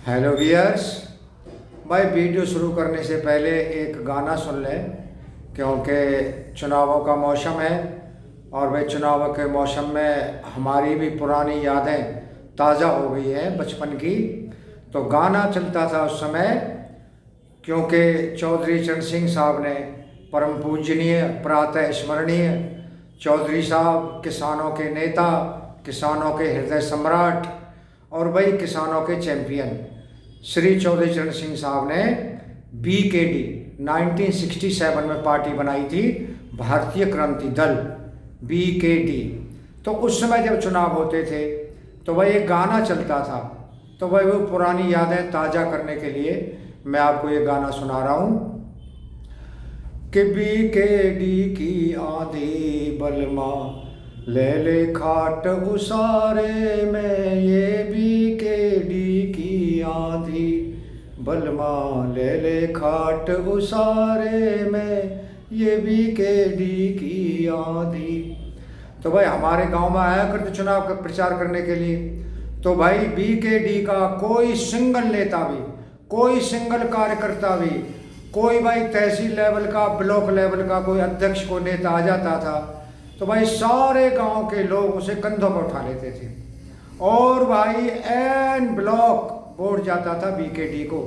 Hello wears. भाई video शुरू करने से पहले एक गाना सुन लें, क्योंकि चुनावों का मौसम है और भाई चुनावों के मौसम में हमारी भी पुरानी यादें ताज़ा हो गई हैं बचपन की। तो गाना चलता था उस समय, क्योंकि चौधरी चरण सिंह साहब ने, परम पूजनीय प्रातः स्मरणीय चौधरी साहब, किसानों के नेता, किसानों के हृदय सम्राट और भाई किसानों के चैंपियन श्री चौधरी चरण सिंह साहब ने BKD 1967 में पार्टी बनाई थी, भारतीय क्रांति दल BKD। तो उस समय जब चुनाव होते थे तो वह एक गाना चलता था। तो वह वो पुरानी यादें ताज़ा करने के लिए मैं आपको ये गाना सुना रहा हूँ कि BKD की आंधी बलमा ले ले खाट उसारे में, ये BKD की आंधी बलमा ले ले खाट उसारे में, ये BKD की आंधी। तो भाई हमारे गांव में आया करते चुनाव का प्रचार करने के लिए। तो भाई BKD का कोई सिंगल नेता भी, कोई सिंगल कार्यकर्ता भी, कोई भाई तहसील लेवल का, ब्लॉक लेवल का कोई अध्यक्ष को नेता आ जाता था तो भाई सारे गांव के लोग उसे कंधों पर उठा लेते थे और भाई एन ब्लॉक वोट जाता था BKD को,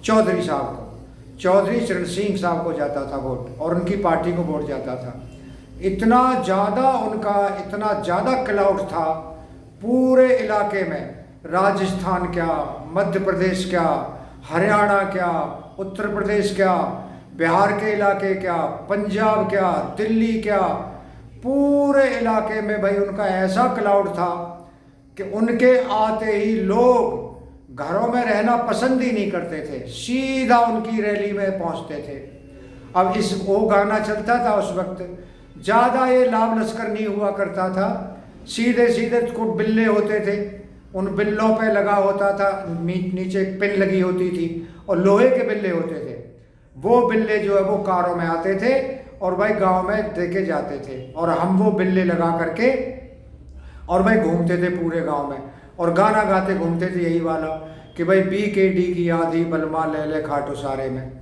चौधरी साहब को, चौधरी चरण सिंह साहब को जाता था वोट और उनकी पार्टी को वोट जाता था। इतना ज़्यादा उनका, इतना ज़्यादा क्लाउड था पूरे इलाके में। राजस्थान क्या, मध्य प्रदेश क्या, हरियाणा क्या, उत्तर प्रदेश क्या, बिहार के इलाके क्या, पंजाब क्या, दिल्ली क्या, पूरे इलाके में भाई उनका ऐसा क्लाउड था कि उनके आते ही लोग घरों में रहना पसंद ही नहीं करते थे, सीधा उनकी रैली में पहुंचते थे। अब वो गाना चलता था उस वक्त, ज़्यादा ये लाभ लश्कर नहीं हुआ करता था। सीधे सीधे कुछ बिल्ले होते थे, उन बिल्लों पे लगा होता था, नीचे एक पिन लगी होती थी और लोहे के बिल्ले होते थे। वो बिल्ले जो है वो कारों में आते थे और भाई गांव में देके जाते थे और हम वो बिल्ले लगा करके और भाई घूमते थे पूरे गांव में और गाना गाते घूमते थे यही वाला कि भाई BKD की आंधी बलमा ले ले खाट उसारे में।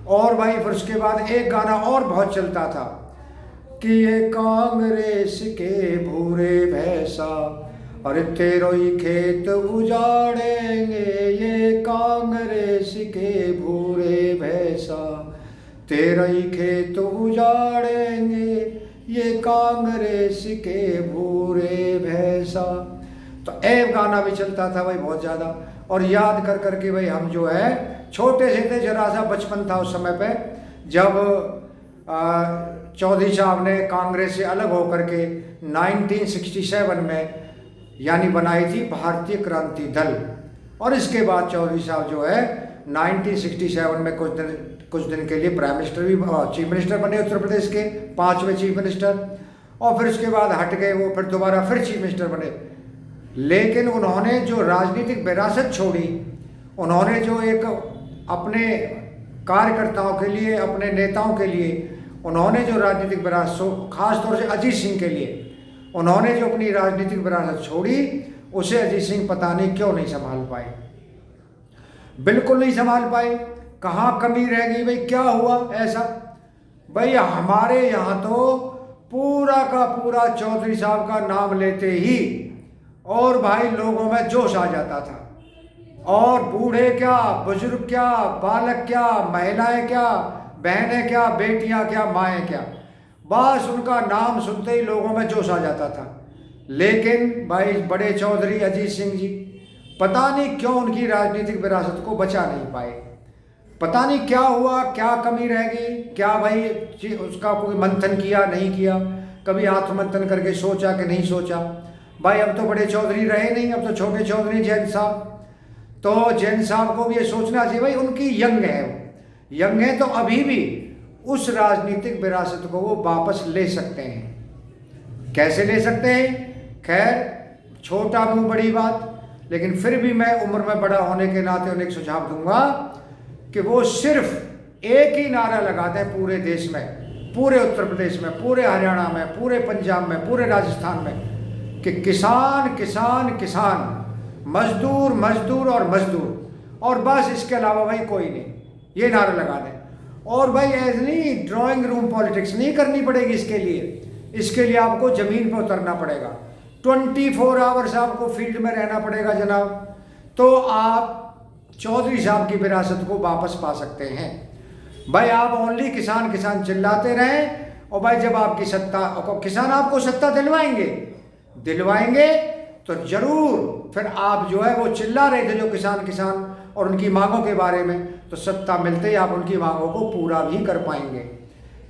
और भाई फिर उसके बाद एक गाना और बहुत चलता था कि ये कांग्रेस के भूरे भैंसा और तेरो ही खेत उजाड़ेंगे, ये कांग्रेस के भूरे भैंसा तेरा ही खेत उजाड़ेंगे, ये कांग्रेस के भूरे भैंसा। तो एक गाना भी चलता था भाई बहुत ज़्यादा। और याद कर करके भाई हम जो है छोटे से थे, जरा सा बचपन था उस समय पे, जब चौधरी साहब ने कांग्रेस से अलग होकर के 1967 में यानी बनाई थी भारतीय क्रांति दल। और इसके बाद चौधरी साहब जो है 1967 में कुछ दिन के लिए प्राइम मिनिस्टर भी, चीफ मिनिस्टर बने उत्तर प्रदेश के, 5वें चीफ मिनिस्टर। और फिर उसके बाद हट गए वो, फिर दोबारा फिर चीफ मिनिस्टर बने। लेकिन उन्होंने जो राजनीतिक विरासत छोड़ी, उन्होंने जो एक अपने कार्यकर्ताओं के लिए, अपने नेताओं के लिए उन्होंने जो राजनीतिक विरासत, खासतौर से अजीत सिंह के लिए उन्होंने जो अपनी राजनीतिक विरासत छोड़ी, उसे अजीत सिंह पता नहीं क्यों नहीं संभाल पाए, बिल्कुल नहीं संभाल पाए। कहाँ कमी रह गई भाई, क्या हुआ ऐसा? भाई हमारे यहाँ तो पूरा का पूरा चौधरी साहब का नाम लेते ही और भाई लोगों में जोश आ जाता था। और बूढ़े क्या, बुजुर्ग क्या, बालक क्या, महिलाएं क्या, बहनें क्या, बेटियां क्या, माएँ क्या, बस उनका नाम सुनते ही लोगों में जोश आ जाता था। लेकिन भाई बड़े चौधरी अजीत सिंह जी पता नहीं क्यों उनकी राजनीतिक विरासत को बचा नहीं पाए। पता नहीं क्या हुआ, क्या कमी रह गई, क्या भाई उसका कोई मंथन किया नहीं किया, कभी आत्ममंथन करके सोचा कि नहीं सोचा। भाई अब तो बड़े चौधरी रहे नहीं, अब तो छोटे चौधरी जैन साहब। तो जैन साहब को भी ये सोचना चाहिए भाई, उनकी यंग है, यंग है तो अभी भी उस राजनीतिक विरासत को वो वापस ले सकते हैं। कैसे ले सकते हैं? खैर छोटा मुंह बड़ी बात, लेकिन फिर भी मैं उम्र में बड़ा होने के नाते उन्हें एक सुझाव दूंगा कि वो सिर्फ एक ही नारा लगाते हैं पूरे देश में, पूरे उत्तर प्रदेश में, पूरे हरियाणा में, पूरे पंजाब में, पूरे राजस्थान में, कि किसान किसान किसान, मजदूर मजदूर और मजदूर। और बस इसके अलावा भाई कोई नहीं, ये नारा लगा दें। और भाई ऐसे नहीं ड्राइंग रूम पॉलिटिक्स नहीं करनी पड़ेगी इसके लिए आपको ज़मीन पर उतरना पड़ेगा, 24 आवर्स आपको फील्ड में रहना पड़ेगा जनाब, तो आप चौधरी साहब की विरासत को वापस पा सकते हैं। भाई आप ओनली किसान किसान चिल्लाते रहें, और भाई जब आपकी सत्ता, किसान आपको सत्ता दिलवाएंगे तो जरूर फिर आप जो है वो चिल्ला रहे थे जो किसान किसान और उनकी मांगों के बारे में, तो सत्ता मिलते ही आप उनकी मांगों को पूरा भी कर पाएंगे।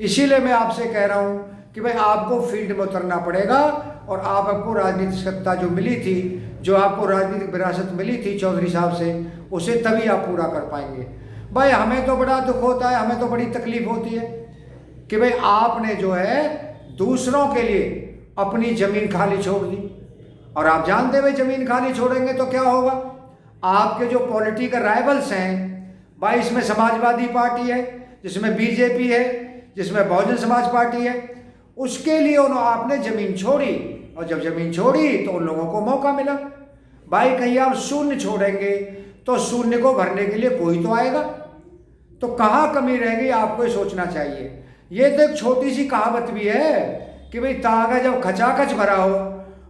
इसीलिए मैं आपसे कह रहा हूँ कि भाई आपको फील्ड में उतरना पड़ेगा, और आपको राजनीतिक सत्ता जो मिली थी, जो आपको राजनीतिक विरासत मिली थी चौधरी साहब से, उसे तभी आप पूरा कर पाएंगे। भाई हमें तो बड़ा दुख होता है, हमें तो बड़ी तकलीफ होती है कि भाई आपने जो है दूसरों के लिए अपनी ज़मीन खाली छोड़ दी, और आप जानते भाई ज़मीन खाली छोड़ेंगे तो क्या होगा। आपके जो पॉलिटिकल राइवल्स हैं भाई, इसमें समाजवादी पार्टी है, जिसमें बीजेपी है, जिसमें बहुजन समाज पार्टी है, उसके लिए आपने ज़मीन छोड़ी, और जब ज़मीन छोड़ी तो उन लोगों को मौका मिला। भाई कहीं आप शून्य छोड़ेंगे तो शून्य को भरने के लिए कोई तो आएगा, तो कहाँ कमी रहेगी आपको ये सोचना चाहिए। ये तो एक छोटी सी कहावत भी है कि भाई तागा जब खचाखच भरा हो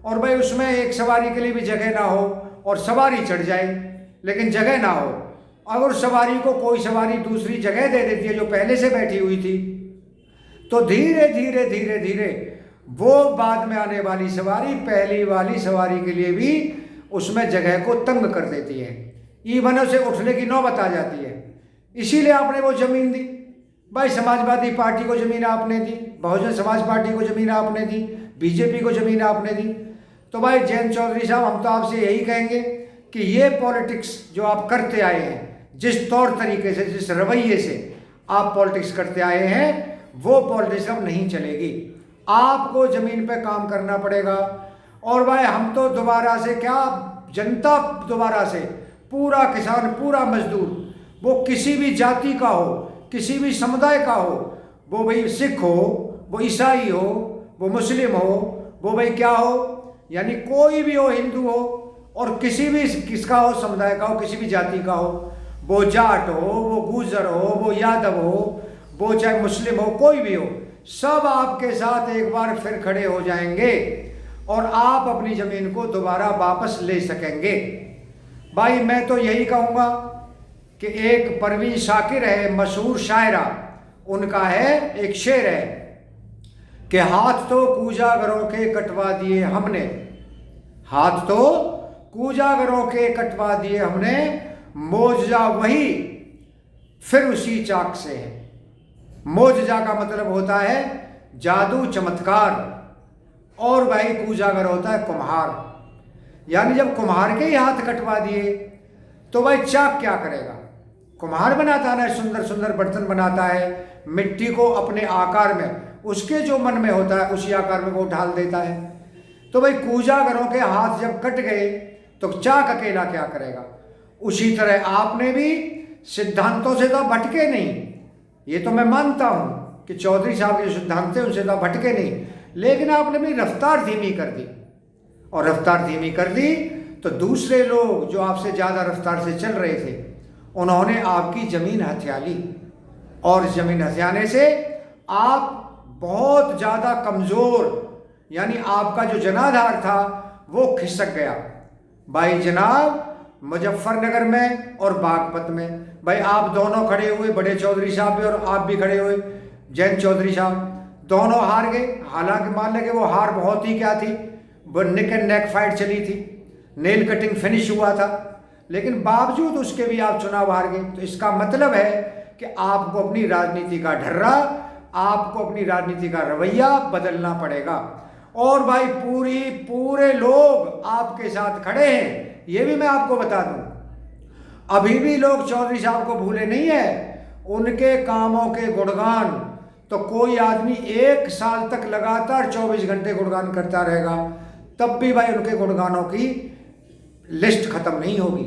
और भाई उसमें एक सवारी के लिए भी जगह ना हो और सवारी चढ़ जाए लेकिन जगह ना हो, अगर सवारी को कोई सवारी दूसरी जगह दे देती है जो पहले से बैठी हुई थी, तो धीरे धीरे धीरे धीरे वो बाद में आने वाली सवारी पहली वाली सवारी के लिए भी उसमें जगह को तंग कर देती है, ईवनों से उठने की नौबत आ जाती है। इसीलिए आपने वो ज़मीन दी। भाई समाजवादी पार्टी को ज़मीन आपने दी, बहुजन समाज पार्टी को ज़मीन आपने दी, बीजेपी को ज़मीन आपने दी। तो भाई जयंत चौधरी साहब, हम तो आपसे यही कहेंगे कि ये पॉलिटिक्स जो आप करते आए हैं, जिस तौर तरीके से, जिस रवैये से आप पॉलिटिक्स करते आए हैं, वो पॉलिटिक्स अब नहीं चलेगी। आपको ज़मीन पे काम करना पड़ेगा। और भाई हम तो दोबारा से क्या, जनता दोबारा से, पूरा किसान, पूरा मजदूर, वो किसी भी जाति का हो, किसी भी समुदाय का हो, वो भाई सिख हो, वो ईसाई हो, वो मुस्लिम हो, वो भाई क्या हो, यानी कोई भी हो, हिंदू हो, और किसी भी किसका हो, समुदाय का हो, किसी भी जाति का हो, वो जाट हो, वो गुर्जर हो, वो यादव हो, वो चाहे मुस्लिम हो, कोई भी हो, सब आपके साथ एक बार फिर खड़े हो जाएंगे और आप अपनी ज़मीन को दोबारा वापस ले सकेंगे। भाई मैं तो यही कहूँगा कि एक परवीन शाकिर है, मशहूर शायरा, उनका है एक शेर है कि हाथ तो कूजागरों के कटवा दिए हमने, हाथ तो कूजागरों के कटवा दिए हमने, मोजा वही फिर उसी चाक से है। मोजा का मतलब होता है जादू, चमत्कार, और भाई कूजागर होता है कुम्हार। यानी जब कुम्हार के ही हाथ कटवा दिए तो भाई चाक क्या करेगा। कुम्हार बनाता है, सुंदर सुंदर बर्तन बनाता है, मिट्टी को अपने आकार में, उसके जो मन में होता है उसी आकार में वो ढाल देता है। तो भाई कूजागरों के हाथ जब कट गए तो चाक अकेला क्या करेगा। उसी तरह आपने भी सिद्धांतों से तो भटके नहीं, ये तो मैं मानता हूँ कि चौधरी साहब के सिद्धांत थे उनसे तो भटके नहीं, लेकिन आपने भी रफ्तार धीमी कर दी, और रफ्तार धीमी कर दी तो दूसरे लोग जो आपसे ज़्यादा रफ्तार से चल रहे थे उन्होंने आपकी ज़मीन हथिया ली, और ज़मीन हथियाने से आप बहुत ज़्यादा कमज़ोर, यानी आपका जो जनाधार था वो खिसक गया। भाई जनाब मुजफ्फरनगर में और बागपत में भाई आप दोनों खड़े हुए, बड़े चौधरी साहब भी और आप भी खड़े हुए, जयंत चौधरी साहब, दोनों हार गए। हालांकि मान लगे वो हार बहुत ही क्या थी, वो नेक एंड नेक फाइट चली थी, नेल कटिंग फिनिश हुआ था, लेकिन बावजूद उसके भी आप चुनाव हार गए। तो इसका मतलब है कि आपको अपनी राजनीति का ढर्रा, आपको अपनी राजनीति का रवैया बदलना पड़ेगा। और भाई पूरे लोग आपके साथ खड़े हैं, ये भी मैं आपको बता दूं। अभी भी लोग चौधरी साहब को भूले नहीं है, उनके कामों के गुणगान तो कोई आदमी 1 साल तक लगातार 24 घंटे गुणगान करता रहेगा, तब भी भाई उनके गुणगानों की लिस्ट खत्म नहीं होगी।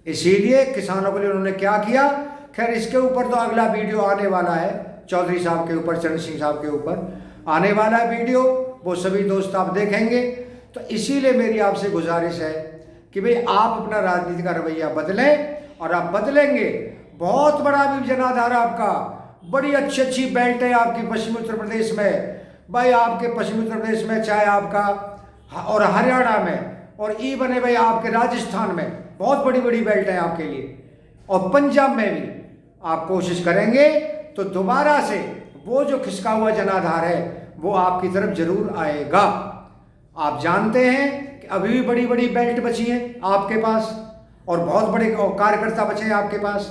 इसीलिए किसानों के लिए उन्होंने क्या किया, खैर इसके ऊपर तो अगला वीडियो आने वाला है, चौधरी साहब के ऊपर, चरण सिंह साहब के ऊपर आने वाला है वीडियो, वो सभी दोस्त आप देखेंगे। तो इसीलिए मेरी आपसे गुजारिश है कि भाई आप अपना राजनीति का रवैया बदलें और आप बदलेंगे। बहुत बड़ा भी जनाधार आपका, बड़ी अच्छी अच्छी बेल्ट है आपकी पश्चिमी उत्तर प्रदेश में भाई। आपके पश्चिमी उत्तर प्रदेश में चाहे आपका और हरियाणा में और इवन है भाई आपके राजस्थान में बहुत बड़ी बड़ी बेल्ट है आपके लिए। और पंजाब में भी आप कोशिश करेंगे तो दोबारा से वो जो खिसका हुआ जनाधार है वो आपकी तरफ जरूर आएगा। आप जानते हैं कि अभी भी बड़ी बड़ी बेल्ट बची हैं आपके पास और बहुत बड़े कार्यकर्ता बचे हैं आपके पास।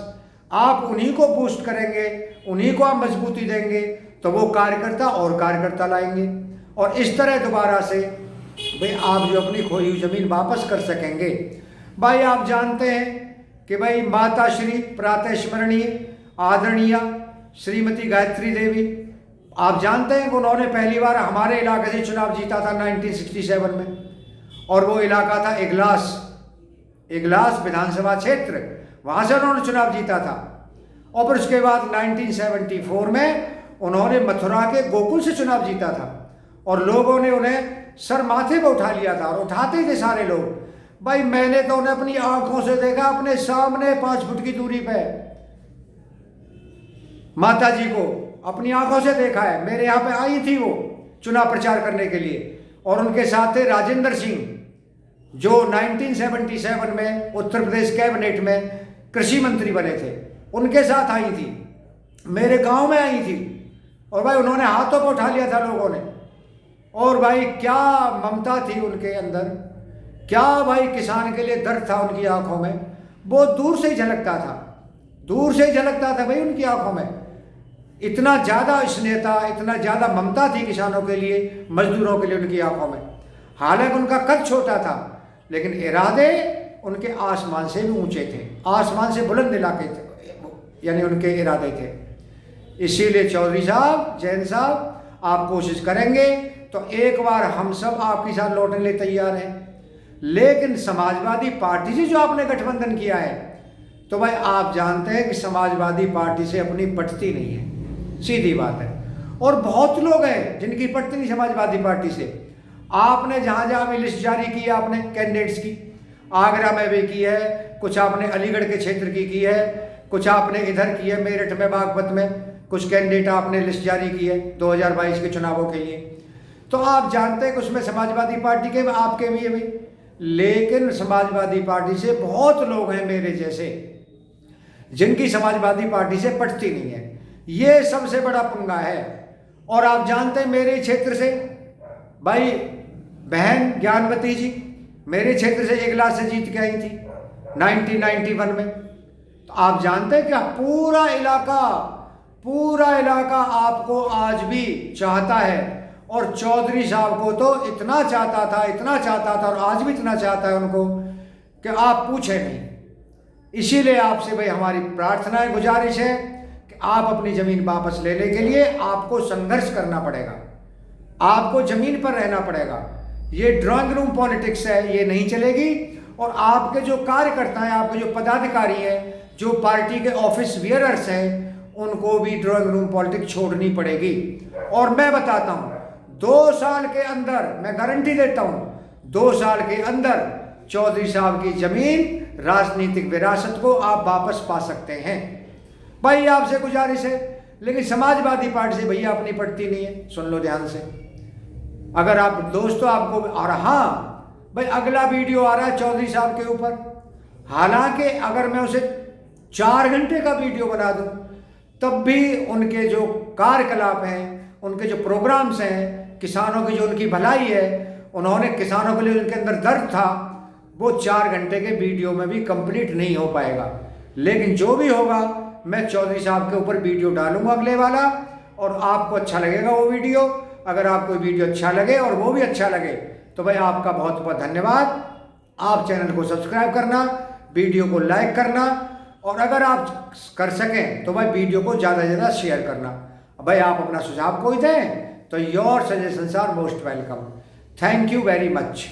आप उन्हीं को बूस्ट करेंगे, उन्हीं को आप मजबूती देंगे तो वो कार्यकर्ता और कार्यकर्ता लाएंगे और इस तरह दोबारा से भाई आप जो अपनी खोई हुई जमीन वापस कर सकेंगे। भाई आप जानते हैं कि भाई माता श्री प्रातः स्मरणीय आदरणीय श्रीमती गायत्री देवी, आप जानते हैं कि उन्होंने पहली बार हमारे इलाके से चुनाव जीता था 1967 में और वो इलाका था इगलास विधानसभा क्षेत्र, वहाँ से उन्होंने चुनाव जीता था। और फिर उसके बाद 1974 में उन्होंने मथुरा के गोकुल से चुनाव जीता था और लोगों ने उन्हें सर माथे पर उठा लिया था और उठाते थे सारे लोग। भाई मैंने तो उन्हें अपनी आंखों से देखा, अपने सामने 5 फुट की दूरी पे माता जी को अपनी आंखों से देखा है। मेरे यहाँ पे आई थी वो चुनाव प्रचार करने के लिए और उनके साथ थे राजेंद्र सिंह जो 1977 में उत्तर प्रदेश कैबिनेट में कृषि मंत्री बने थे, उनके साथ आई थी, मेरे गांव में आई थी और भाई उन्होंने हाथों को उठा लिया था लोगों ने। और भाई क्या ममता थी उनके अंदर, क्या भाई किसान के लिए दर्द था उनकी आंखों में, वो दूर से ही झलकता था, दूर से ही झलकता था भाई उनकी आंखों में। इतना ज़्यादा स्नेह था, इतना ज़्यादा ममता थी किसानों के लिए, मजदूरों के लिए उनकी आंखों में। हालांकि उनका कद छोटा था लेकिन इरादे उनके आसमान से भी ऊंचे थे, आसमान से बुलंद इलाके थे, यानी उनके इरादे थे। इसीलिए चौधरी साहब, जैन साहब, आप कोशिश करेंगे तो एक बार हम सब आपके साथ लौटने के लिए तैयार हैं। लेकिन समाजवादी पार्टी से जो आपने गठबंधन किया है तो भाई आप जानते हैं कि समाजवादी पार्टी से अपनी पटती नहीं है, सीधी बात है। और बहुत लोग हैं जिनकी पटती नहीं समाजवादी पार्टी से। आपने जहाँ जहाँ भी लिस्ट जारी की है आपने कैंडिडेट्स की, आगरा में भी की है, कुछ आपने अलीगढ़ के क्षेत्र की है, कुछ आपने इधर की है मेरठ में, बागपत में कुछ कैंडिडेट आपने लिस्ट जारी की है 2022 के चुनावों के लिए। तो आप जानते हैं कि उसमें समाजवादी पार्टी के आपके भी है भाई। लेकिन समाजवादी पार्टी से बहुत लोग हैं मेरे जैसे जिनकी समाजवादी पार्टी से पटती नहीं है, ये सबसे बड़ा पंगा है। और आप जानते हैं मेरे क्षेत्र से भाई बहन ज्ञानवती जी मेरे क्षेत्र से इगलास से जीत के आई थी 1991 में। तो आप जानते हैं क्या पूरा इलाका आपको आज भी चाहता है और चौधरी साहब को तो इतना चाहता था और आज भी इतना चाहता है उनको कि आप पूछे नहीं। इसीलिए आपसे भाई हमारी प्रार्थना है, गुजारिश है कि आप अपनी ज़मीन वापस लेने के लिए आपको संघर्ष करना पड़ेगा, आपको ज़मीन पर रहना पड़ेगा। ये ड्राइंग रूम पॉलिटिक्स है, ये नहीं चलेगी। और आपके जो कार्यकर्ता हैं, आपके जो पदाधिकारी हैं, जो पार्टी के ऑफिस वियरर्स हैं, उनको भी ड्राइंग रूम पॉलिटिक्स छोड़नी पड़ेगी। और मैं बताता हूँ 2 साल के अंदर, मैं गारंटी देता हूँ 2 साल के अंदर चौधरी साहब की ज़मीन, राजनीतिक विरासत को आप वापस पा सकते हैं। भाई आपसे गुजारिश है, लेकिन समाजवादी पार्टी से भैया अपनी पटती नहीं है, सुन लो ध्यान से। अगर आप दोस्तों आपको, और हाँ भाई अगला वीडियो आ रहा है चौधरी साहब के ऊपर। हालांकि अगर मैं उसे 4 घंटे का वीडियो बना दूं तब भी उनके जो कार्यकलाप हैं, उनके जो प्रोग्राम्स हैं, किसानों की जो उनकी भलाई है, उन्होंने किसानों के लिए उनके अंदर दर्द था, वो 4 घंटे के वीडियो में भी कंप्लीट नहीं हो पाएगा। लेकिन जो भी होगा मैं चौधरी साहब के ऊपर वीडियो डालूंगा अगले वाला, और आपको अच्छा लगेगा वो वीडियो। अगर आपको वीडियो अच्छा लगे और वो भी अच्छा लगे तो भाई आपका बहुत बहुत धन्यवाद। आप चैनल को सब्सक्राइब करना, वीडियो को लाइक करना, और अगर आप कर सकें तो भाई वीडियो को ज़्यादा से ज़्यादा शेयर करना। भाई आप अपना सुझाव कोई दें तो your suggestions are most welcome. Thank you very much.